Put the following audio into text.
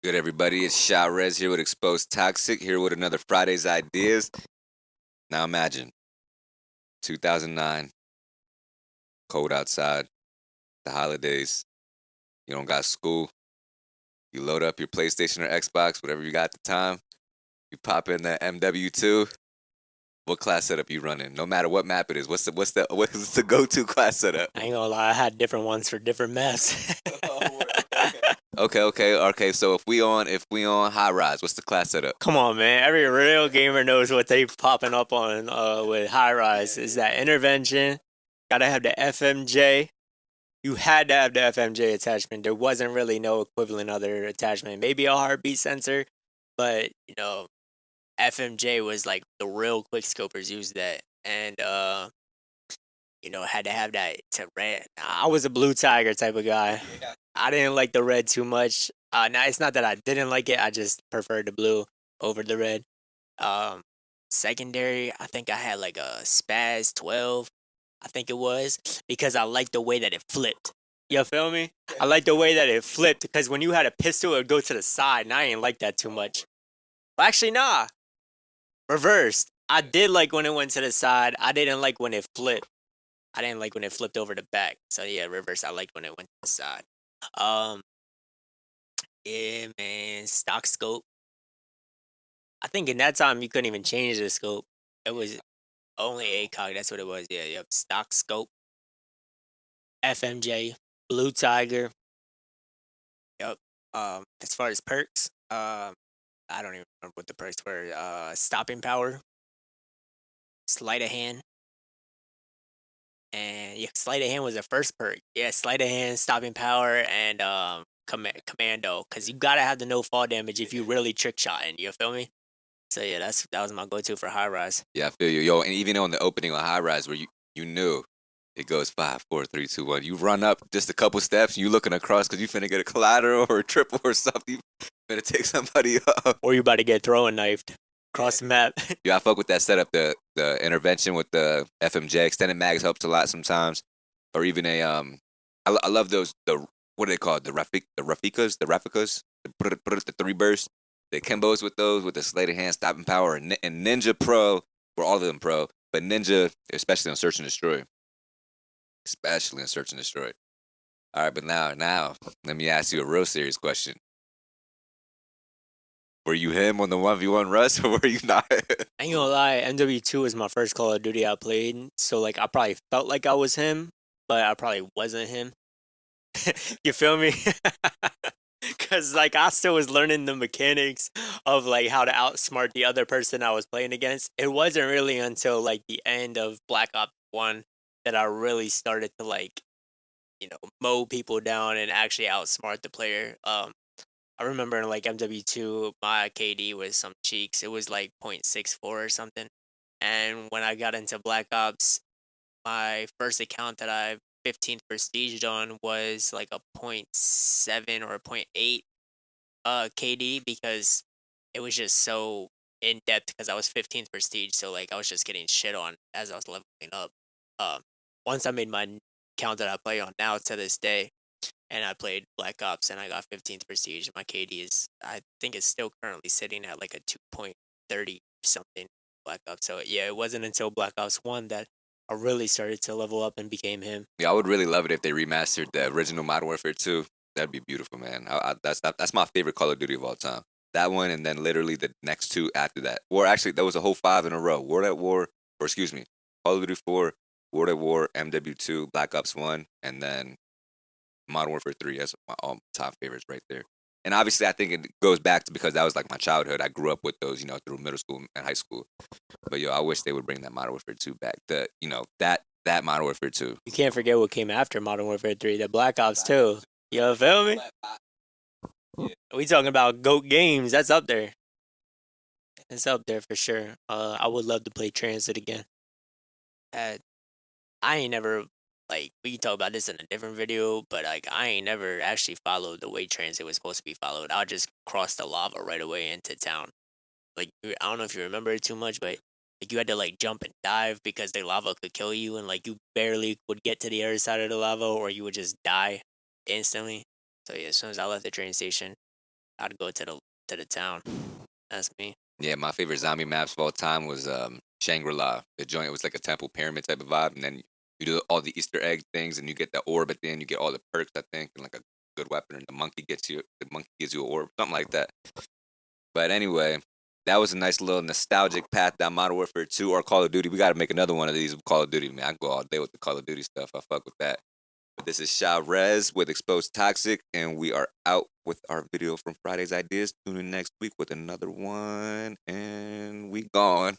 Good, everybody? It's Sha Rez here with Exposed Toxic, here with another Friday's Ideas. Now imagine 2009, cold outside, the holidays, you don't got school, you load up your PlayStation or Xbox, whatever you got at the time, you pop in the MW2. What class setup you running? No matter what map it is, what's the go-to class setup? I ain't gonna lie, I had different ones for different maps. Okay. So if we on high rise, what's the class setup? Come on, man. Every real gamer knows what they popping up on with high rise. Is that intervention? Gotta have the FMJ. You had to have the FMJ attachment. There wasn't really no equivalent other attachment. Maybe a heartbeat sensor, but FMJ was like the real quick scopers used that. And had to have that to red. I was a blue tiger type of guy. I didn't like the red too much. Now it's not that I didn't like it. I just preferred the blue over the red. Um, Secondary, I think I had like a Spaz 12. I think it was because I liked the way that it flipped. You feel me? I like the way that it flipped because when you had a pistol, it would go to the side, and I ain't like that too much. Well, actually, nah, reversed. I did like when it went to the side. I didn't like when it flipped. I didn't like when it flipped over the back. So yeah, reverse. I liked when it went to the side. Um, yeah, man, stock scope. I think in that time you couldn't even change the scope. It was only ACOG. That's what it was. Yeah, yep. Stock scope, FMJ, Blue Tiger. Yep. As far as perks, I don't even remember what the perks were. Stopping power, sleight of hand, and yeah, sleight of hand was the first perk. Yeah, sleight of hand, stopping power, and commando. Cause you gotta have the no fall damage if you really trick shotting. You feel me? So yeah, that was my go-to for high rise. Yeah, I feel you, yo. And even on the opening on high rise, where you knew it goes 5, 4, 3, 2, 1. You run up just a couple steps, you looking across because you finna get a collateral or a triple or something. You finna take somebody up. Or you about to get throwing knifed across the map. Yeah, I fuck with that setup. The intervention with the FMJ extended mags helps a lot sometimes, or even I love those what are they called, the Raficas, the three bursts, the Kimbos with those with the sleight of hand stopping power, and Ninja Pro, for all of them Pro, but Ninja especially on Search and Destroy, especially on Search and Destroy. All right, but now let me ask you a real serious question. Were you him on the 1v1 Russ, or were you not? I ain't gonna lie, MW2 was my first Call of Duty I played, so like I probably felt like I was him, but I probably wasn't him. You feel me? Cause like I still was learning the mechanics of like how to outsmart the other person I was playing against. It wasn't really until like the end of Black Ops 1 that I really started to like, mow people down and actually outsmart the player. I remember in like MW2, my KD was some cheeks. It was like 0.64 or something. And when I got into Black Ops, my first account that I 15th prestiged on was like a point 0.7 or a point 0.8 KD because it was just so in depth because I was 15th prestige, so like I was just getting shit on as I was leveling up. Um, Once I made my account that I play on now to this day, and I played Black Ops and I got 15th prestige. My KD is, I think, it's still currently sitting at like a 2.30 something Black Ops. So yeah, it wasn't until Black Ops 1 that I really started to level up and became him. Yeah, I would really love it if they remastered the original Modern Warfare 2. That'd be beautiful, man. That's my favorite Call of Duty of all time. That one, and then literally the next two after that. Or actually, there was a whole five in a row. World at War, or excuse me, Call of Duty 4, World at War, MW2, Black Ops 1, and then Modern Warfare 3. That's my all top favorites right there. And obviously, I think it goes back to because that was like my childhood. I grew up with those, through middle school and high school. But yo, I wish they would bring that Modern Warfare 2 back. That Modern Warfare 2. You can't forget what came after Modern Warfare 3, the Black Ops 2. You feel me? We talking about GOAT games. That's up there. It's up there for sure. I would love to play Transit again. Uh, I ain't never like we can talk about this in a different video, but like I ain't never actually followed the way Transit was supposed to be followed. I'll just cross the lava right away into town. Like I don't know if you remember it too much, but like you had to like jump and dive because the lava could kill you, and like you barely would get to the other side of the lava, or you would just die instantly. So yeah, as soon as I left the train station, I'd go to the town. That's me. Yeah, my favorite zombie maps of all time was Shangri-La. The joint was like a temple pyramid type of vibe, and then you do all the Easter egg things, and you get the orb at the end. You get all the perks, I think, and like a good weapon. And the monkey gets you. The monkey gives you an orb, something like that. But anyway, that was a nice little nostalgic path down Modern Warfare 2 or Call of Duty. We got to make another one of these with Call of Duty, man. I go all day with the Call of Duty stuff. I fuck with that. But this is Sha Rez with Exposed Toxic, and we are out with our video from Friday's Ideas. Tune in next week with another one, and we gone.